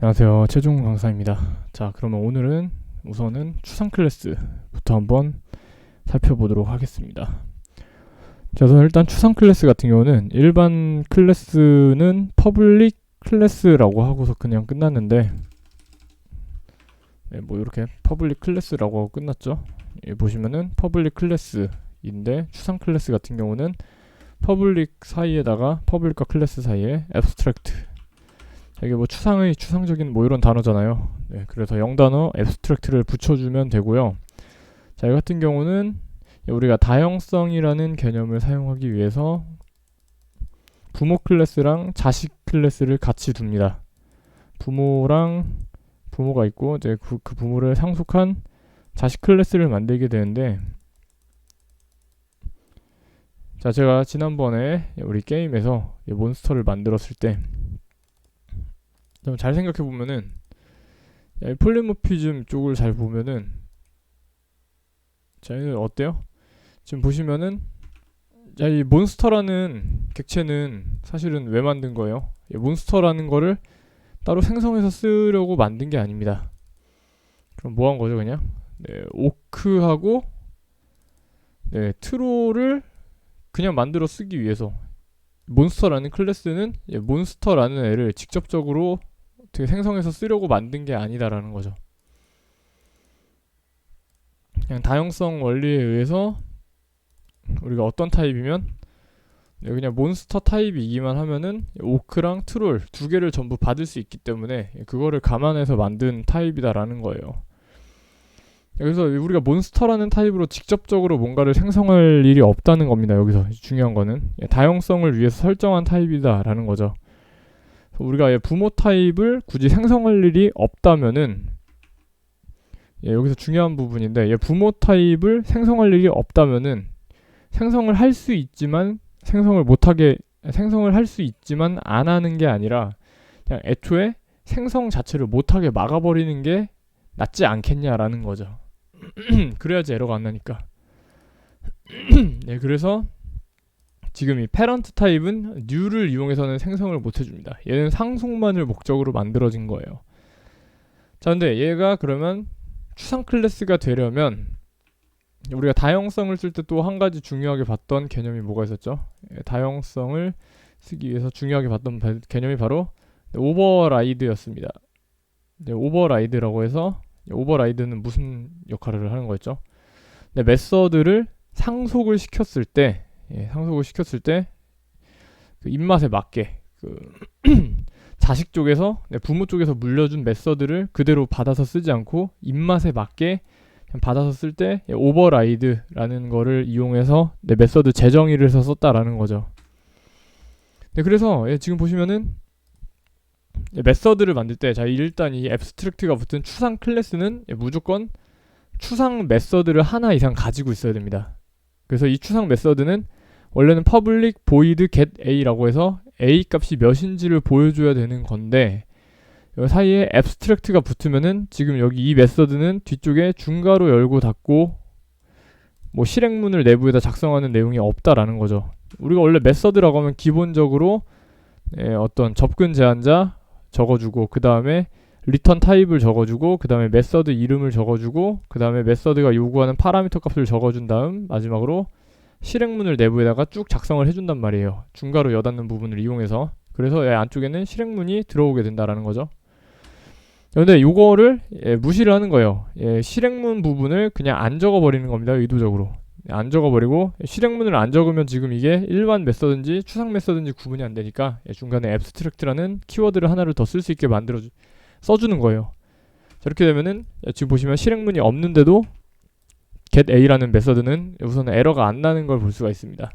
안녕하세요. 최종 강사입니다. 자, 그러면 오늘은 우선은 추상 클래스부터 한번 살펴보도록 하겠습니다. 자, 우선 일단 추상 클래스 같은 경우는 일반 클래스는 퍼블릭 클래스라고 하고서 그냥 끝났는데, 뭐 이렇게 퍼블릭 클래스라고 하고 끝났죠. 보시면은 퍼블릭 클래스인데 추상 클래스 같은 경우는 퍼블릭 사이에다가 퍼블릭과 클래스 사이에 abstract, 이게 뭐 추상적인 뭐 이런 단어잖아요. 네, 그래서 영단어 abstract를 붙여주면 되고요. 자, 이 같은 경우는 우리가 다형성이라는 개념을 사용하기 위해서 부모 클래스랑 자식 클래스를 같이 둡니다. 부모가 있고 이제 그 부모를 상속한 자식 클래스를 만들게 되는데, 자, 제가 지난번에 우리 게임에서 몬스터를 만들었을 때 잘 생각해 보면은 폴리모피즘 쪽을 잘 보면은, 자, 이거 어때요? 지금 보시면은, 자, 이 몬스터라는 객체는 사실은 왜 만든 거예요? 몬스터라는 거를 따로 생성해서 쓰려고 만든 게 아닙니다. 그럼 뭐 한 거죠, 그냥? 네, 오크하고 트롤을 그냥 만들어 쓰기 위해서, 몬스터라는 클래스는 몬스터라는 애를 직접적으로 어떻게 생성해서 쓰려고 만든 게 아니다라는 거죠. 그냥 다형성 원리에 의해서 우리가 어떤 타입이면 그냥 몬스터 타입이기만 하면은 오크랑 트롤 두 개를 전부 받을 수 있기 때문에 그거를 감안해서 만든 타입이다라는 거예요. 그래서 우리가 몬스터라는 타입으로 직접적으로 뭔가를 생성할 일이 없다는 겁니다. 여기서 중요한 거는 다형성을 위해서 설정한 타입이다라는 거죠. 우리가 부모 타입을 굳이 생성할 일이 없다면은, 여기서 중요한 부분인데, 부모 타입을 생성할 일이 없다면은 생성을 할 수 있지만 생성을 할 수 있지만 안 하는 게 아니라 그냥 애초에 생성 자체를 못하게 막아버리는 게 낫지 않겠냐라는 거죠. 그래야지 에러가 안 나니까. 네, 그래서 지금 이 페런트 타입은 new를 이용해서는 생성을 못 해줍니다. 얘는 상속만을 목적으로 만들어진 거예요. 자, 근데 얘가 그러면 추상 클래스가 되려면 우리가 다형성을 쓸 때 또 한 가지 중요하게 봤던 개념이 뭐가 있었죠? 다형성을 쓰기 위해서 중요하게 봤던 개념이 바로 오버라이드였습니다. 오버라이드라고 해서, 오버라이드는 무슨 역할을 하는 거였죠? 메서드를 상속을 시켰을 때 그 입맛에 맞게 자식 쪽에서, 부모 쪽에서 물려준 메서드를 그대로 받아서 쓰지 않고 입맛에 맞게 그냥 받아서 쓸 때 오버라이드라는 거를 이용해서 메서드 재정의를 해서 썼다라는 거죠. 네, 그래서 지금 보시면은 메서드를 만들 때, 자, 일단 이 abstract가 붙은 추상 클래스는 무조건 추상 메서드를 하나 이상 가지고 있어야 됩니다. 그래서 이 추상 메서드는 원래는 public void get a라고 해서 a 값이 몇인지를 보여줘야 되는 건데, 여기 사이에 abstract가 붙으면은 지금 여기 이 메서드는 뒤쪽에 중괄호 열고 닫고 뭐 실행문을 내부에다 작성하는 내용이 없다라는 거죠. 우리가 원래 메서드라고 하면 기본적으로 어떤 접근 제한자 적어주고, 그 다음에 리턴 타입을 적어주고, 그 다음에 메서드 이름을 적어주고, 그 다음에 메서드가 요구하는 파라미터 값을 적어준 다음 마지막으로 실행문을 내부에다가 쭉 작성을 해준단 말이에요. 중괄호 여닫는 부분을 이용해서. 그래서 안쪽에는 실행문이 들어오게 된다라는 거죠. 근데 요거를 무시를 하는 거예요. 실행문 부분을 그냥 안 적어버리는 겁니다. 의도적으로 안 적어버리고, 실행문을 안 적으면 지금 이게 일반 메서드인지 추상 메서드인지 구분이 안 되니까 중간에 abstract라는 키워드를 하나를 더 쓸 수 있게 써주는 거예요. 저렇게 되면은 지금 보시면 실행문이 없는데도 get a라는 메서드는 우선 에러가 안 나는 걸 볼 수가 있습니다.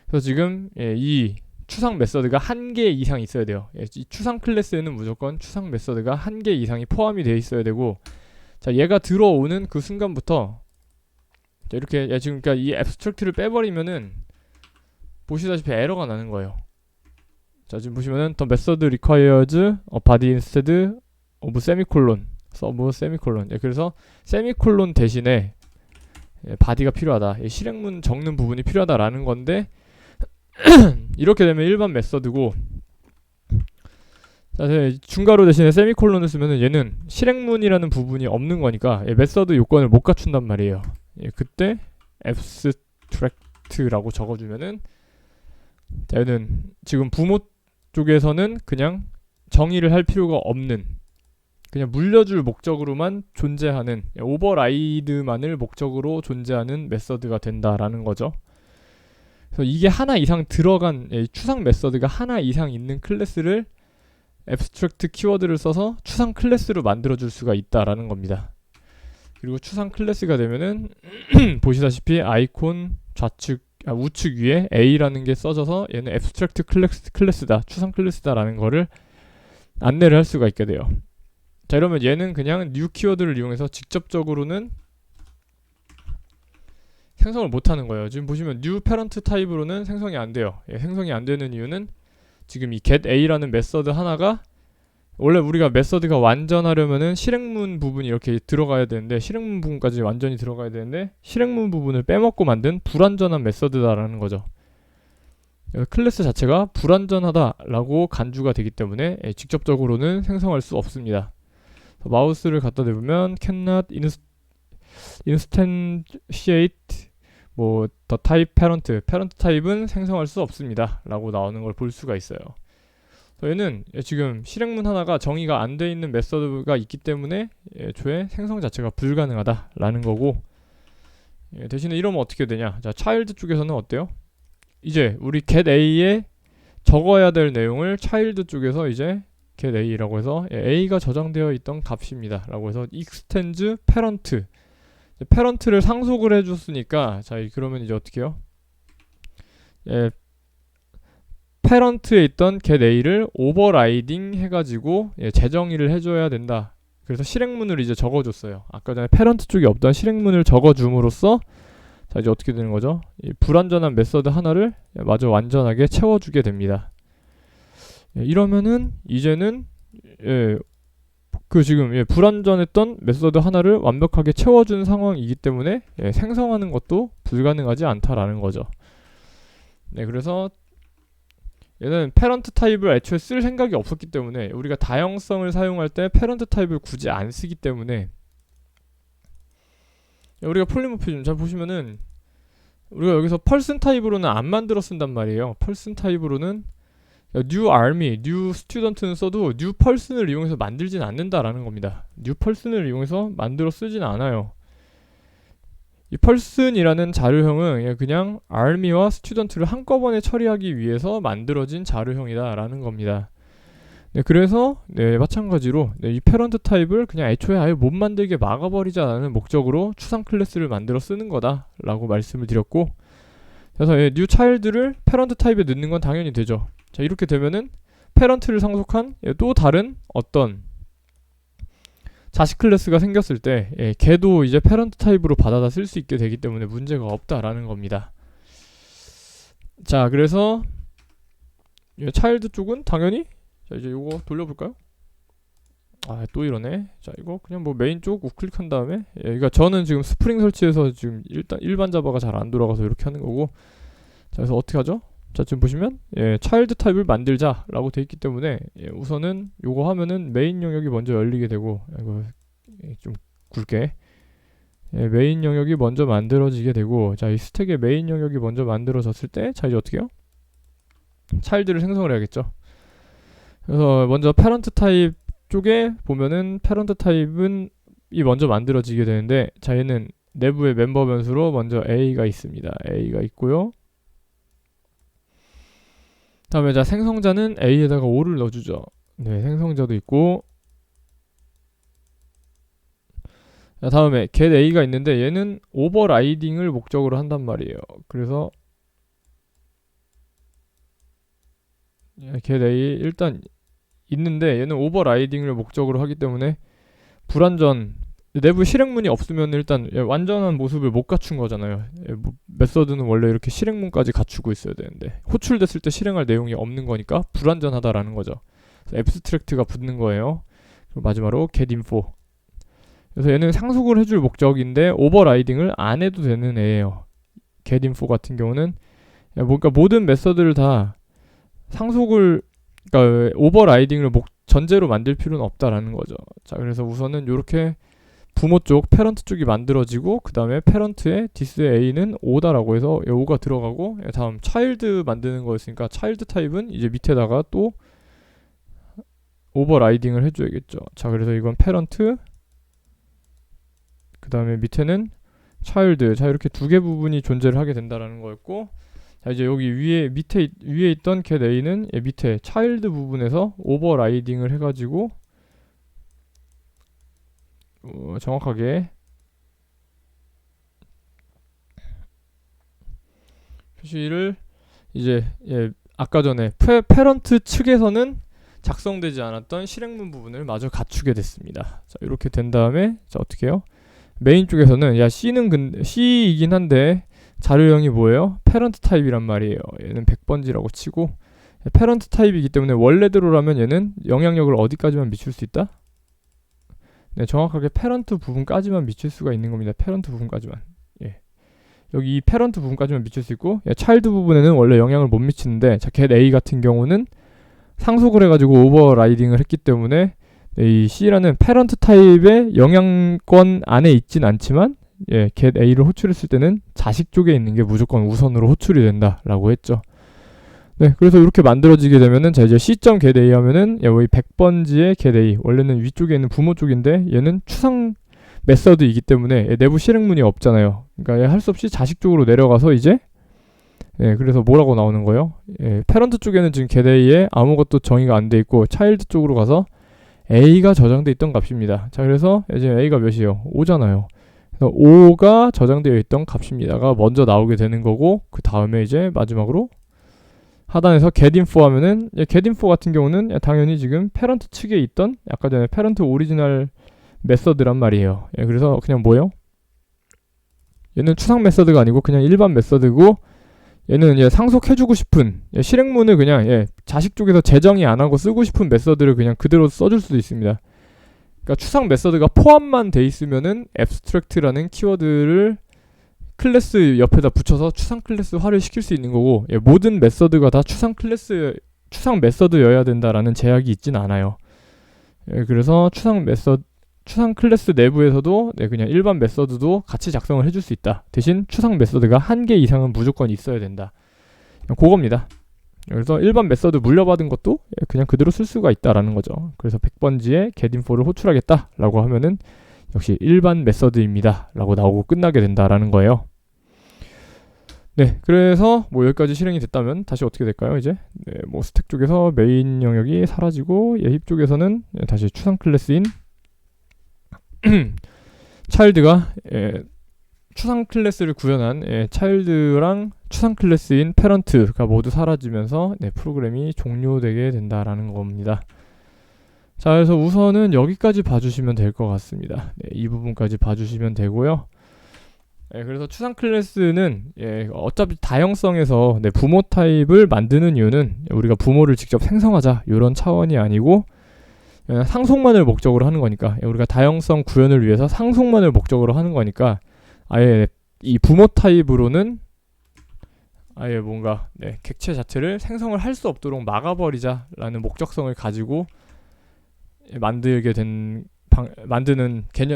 그래서 지금 이 추상 메서드가 한 개 이상 있어야 돼요. 이 추상 클래스에는 무조건 추상 메서드가 한 개 이상이 포함이 되어 있어야 되고, 자, 얘가 들어오는 그 순간부터 이렇게 지금 그러니까 이 abstract를 빼버리면은 보시다시피 에러가 나는 거예요. 자, 지금 보시면은 the method requires a body instead of semicolon, semicolon. 그래서 세미콜론 대신에 바디가 필요하다, 실행문 적는 부분이 필요하다라는 건데, 이렇게 되면 일반 메서드고, 자, 중괄호 대신에 세미콜론을 쓰면은 얘는 실행문이라는 부분이 없는 거니까 메서드 요건을 못 갖춘단 말이에요. 그때 abstract라고 적어주면은, 자, 얘는 지금 부모 쪽에서는 그냥 정의를 할 필요가 없는, 그냥 물려줄 목적으로만 존재하는, 오버라이드만을 목적으로 존재하는 메서드가 된다라는 거죠. 그래서 이게 하나 이상 들어간, 추상 메서드가 하나 이상 있는 클래스를 abstract 키워드를 써서 추상 클래스로 만들어줄 수가 있다라는 겁니다. 그리고 추상 클래스가 되면은 보시다시피 아이콘 우측 위에 A라는 게 써져서 얘는 abstract 클래스다, 추상 클래스다라는 거를 안내를 할 수가 있게 돼요. 자, 이러면 얘는 그냥 new 키워드를 이용해서 직접적으로는 생성을 못하는 거예요. 지금 보시면 new parent 타입으로는 생성이 안 돼요. 생성이 안 되는 이유는 지금 이 getA라는 메서드 하나가, 원래 우리가 메서드가 완전하려면은 실행문 부분이 이렇게 들어가야 되는데, 실행문 부분까지 완전히 들어가야 되는데 실행문 부분을 빼먹고 만든 불완전한 메서드다라는 거죠. 클래스 자체가 불완전하다라고 간주가 되기 때문에 직접적으로는 생성할 수 없습니다. 마우스를 갖다 대보면 cannot instantiate 뭐 the type parent 타입은 생성할 수 없습니다 라고 나오는 걸 볼 수가 있어요. 얘는 지금 실행문 하나가 정의가 안 돼 있는 메서드가 있기 때문에 애초에 생성 자체가 불가능하다 라는 거고, 대신에 이러면 어떻게 되냐. 자, child 쪽에서는 어때요? 이제 우리 getA에 적어야 될 내용을 child 쪽에서 이제 getA라고 해서 A가 저장되어 있던 값입니다 라고 해서 extends parent, parent를 상속을 해줬으니까, 자, 그러면 이제 어떻게 해요? parent에 있던 getA를 overriding 해가지고 재정의를 해줘야 된다. 그래서 실행문을 이제 적어줬어요. 아까 전에 parent 쪽에 없던 실행문을 적어줌으로써, 자, 이제 어떻게 되는 거죠? 이 불완전한 메서드 하나를 마저 완전하게 채워주게 됩니다. 이러면은 이제는 지금 불완전했던 메서드 하나를 완벽하게 채워준 상황이기 때문에 생성하는 것도 불가능하지 않다라는 거죠. 네, 그래서 얘는 패런트 타입을 애초에 쓸 생각이 없었기 때문에, 우리가 다형성을 사용할 때 패런트 타입을 굳이 안 쓰기 때문에, 우리가 폴리모피즘 잘 보시면은 우리가 여기서 펄슨 타입으로는 안 만들어 쓴단 말이에요. 펄슨 타입으로는 new army, new student는 써도 new person을 이용해서 만들진 않는다라는 겁니다. new person을 이용해서 만들어 쓰진 않아요. 이 person이라는 자료형은 그냥 army와 student를 한꺼번에 처리하기 위해서 만들어진 자료형이다 라는 겁니다. 네, 그래서 마찬가지로 이 parent 타입을 그냥 애초에 아예 못 만들게 막아버리자라는 목적으로 추상 클래스를 만들어 쓰는 거다 라고 말씀을 드렸고, 그래서 new child를 parent 타입에 넣는 건 당연히 되죠. 자, 이렇게 되면은 parent를 상속한 또 다른 어떤 자식 클래스가 생겼을 때 걔도 이제 parent 타입으로 받아다 쓸 수 있게 되기 때문에 문제가 없다라는 겁니다. 자, 그래서 차일드 쪽은 당연히, 자, 이제 요거 돌려볼까요? 아, 또 이러네. 자, 이거 그냥 뭐 메인 쪽 우클릭한 다음에, 그러니까 저는 지금 스프링 설치해서 지금 일반 자바가 잘 안 돌아가서 이렇게 하는 거고, 자, 그래서 어떻게 하죠? 자, 지금 보시면 차일드 타입을 만들자라고 돼 있기 때문에 우선은 요거 하면은 메인 영역이 먼저 열리게 되고, 이거 좀 굵게 메인 영역이 먼저 만들어지게 되고, 자, 이 스택의 메인 영역이 먼저 만들어졌을 때, 자, 이제 어떻게 해요? 차일드를 생성을 해야겠죠. 그래서 먼저 패런트 타입 쪽에 보면은 패런트 타입은 이 먼저 만들어지게 되는데, 자, 얘는 내부의 멤버 변수로 먼저 A가 있습니다. A가 있고요. 다음에 자, 생성자는 A에다가 5를 넣어주죠. 네, 생성자도 있고, 자, 다음에 getA가 있는데 얘는 오버라이딩을 목적으로 한단 말이에요. 그래서 getA 일단 있는데 얘는 오버라이딩을 목적으로 하기 때문에 불완전, 내부 실행문이 없으면 일단 완전한 모습을 못 갖춘 거잖아요. 메서드는 원래 이렇게 실행문까지 갖추고 있어야 되는데 호출됐을 때 실행할 내용이 없는 거니까 불완전하다라는 거죠. 그래서 abstract가 붙는 거예요. 그리고 마지막으로 getInfo. 그래서 얘는 상속을 해줄 목적인데 오버라이딩을 안 해도 되는 애예요. getInfo 같은 경우는 그러니까 모든 메서드를 다 상속을, 그러니까 오버라이딩을 전제로 만들 필요는 없다라는 거죠. 자, 그래서 우선은 이렇게 부모 쪽, 페런트 쪽이 만들어지고 그 다음에 페런트의 디스의 a는 5다라고 해서 5가 들어가고, 다음 차일드 만드는 거였으니까 차일드 타입은 이제 밑에다가 또 오버라이딩을 해줘야겠죠. 자, 그래서 이건 페런트, 그 다음에 밑에는 차일드. 자, 이렇게 두 개 부분이 존재를 하게 된다라는 거였고, 자, 이제 여기 위에 있던 get a는 밑에 차일드 부분에서 오버라이딩을 해가지고 정확하게 표시를 이제 아까 전에 페런트 측에서는 작성되지 않았던 실행문 부분을 마저 갖추게 됐습니다. 자, 이렇게 된 다음에 자, 어떻게 해요? 메인 쪽에서는 C는 C이긴 한데 자료형이 뭐예요? 페런트 타입이란 말이에요. 얘는 100번지라고 치고, 페런트 타입이기 때문에 원래대로라면 얘는 영향력을 어디까지만 미칠 수 있다? 네, 정확하게 페런트 부분까지만 미칠 수가 있는 겁니다. 페런트 부분까지만. 여기 이 페런트 부분까지만 미칠 수 있고, 차일드 부분에는 원래 영향을 못 미치는데, 자, get A 같은 경우는 상속을 해가지고 오버라이딩을 했기 때문에 이 C라는 페런트 타입의 영향권 안에 있진 않지만, get A를 호출했을 때는 자식 쪽에 있는 게 무조건 우선으로 호출이 된다라고 했죠. 네, 그래서 이렇게 만들어지게 되면은, 자, 이제 C.get A 하면은, 여기 100번지의 get A. 원래는 위쪽에 있는 부모 쪽인데, 얘는 추상 메서드이기 때문에 내부 실행문이 없잖아요. 그러니까 할 수 없이 자식 쪽으로 내려가서 이제, 그래서 뭐라고 나오는 거예요? 페런트 쪽에는 지금 get A에 아무것도 정의가 안 돼 있고, 차일드 쪽으로 가서 A가 저장돼 있던 값입니다. 자, 그래서 이제 A가 몇이에요? 5잖아요. 그래서 5가 저장되어 있던 값입니다가 먼저 나오게 되는 거고, 그 다음에 이제 마지막으로 하단에서 getInfo 하면은, getInfo 같은 경우는 당연히 지금 페런트 측에 있던 아까 전에 페런트 오리지널 메서드란 말이에요. 그래서 그냥 뭐예요? 얘는 추상 메서드가 아니고 그냥 일반 메서드고, 얘는 상속해주고 싶은 실행문을 그냥 자식 쪽에서 제정이 안 하고 쓰고 싶은 메서드를 그냥 그대로 써줄 수도 있습니다. 그러니까 추상 메서드가 포함만 돼 있으면은 abstract라는 키워드를 클래스 옆에다 붙여서 추상 클래스화를 시킬 수 있는 거고, 모든 메서드가 다 추상 메서드여야 된다라는 제약이 있진 않아요. 그래서 추상 클래스 내부에서도 그냥 일반 메서드도 같이 작성을 해줄 수 있다. 대신 추상 메서드가 1개 이상은 무조건 있어야 된다. 그겁니다. 그래서 일반 메서드 물려받은 것도 그냥 그대로 쓸 수가 있다라는 거죠. 그래서 100번지에 getInfo를 호출하겠다라고 하면은 역시 일반 메서드입니다 라고 나오고 끝나게 된다라는 거예요. 네, 그래서 뭐 여기까지 실행이 됐다면 다시 어떻게 될까요? 이제 뭐 스택 쪽에서 메인 영역이 사라지고, 힙 쪽에서는 다시 추상 클래스인 차일드가 추상 클래스를 구현한 차일드랑 추상 클래스인 페런트가 모두 사라지면서 프로그램이 종료되게 된다라는 겁니다. 자, 그래서 우선은 여기까지 봐주시면 될 것 같습니다. 이 부분까지 봐주시면 되고요. 그래서 추상 클래스는 어차피 다형성에서 부모 타입을 만드는 이유는 우리가 부모를 직접 생성하자 이런 차원이 아니고, 상속만을 목적으로 하는 거니까, 우리가 다형성 구현을 위해서 상속만을 목적으로 하는 거니까, 아예 이 부모 타입으로는 아예 뭔가 객체 자체를 생성을 할 수 없도록 막아버리자라는 목적성을 가지고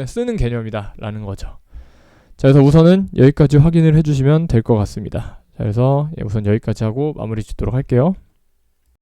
쓰는 개념이다라는 거죠. 자, 그래서 우선은 여기까지 확인을 해주시면 될 것 같습니다. 자, 그래서 우선 여기까지 하고 마무리 짓도록 할게요.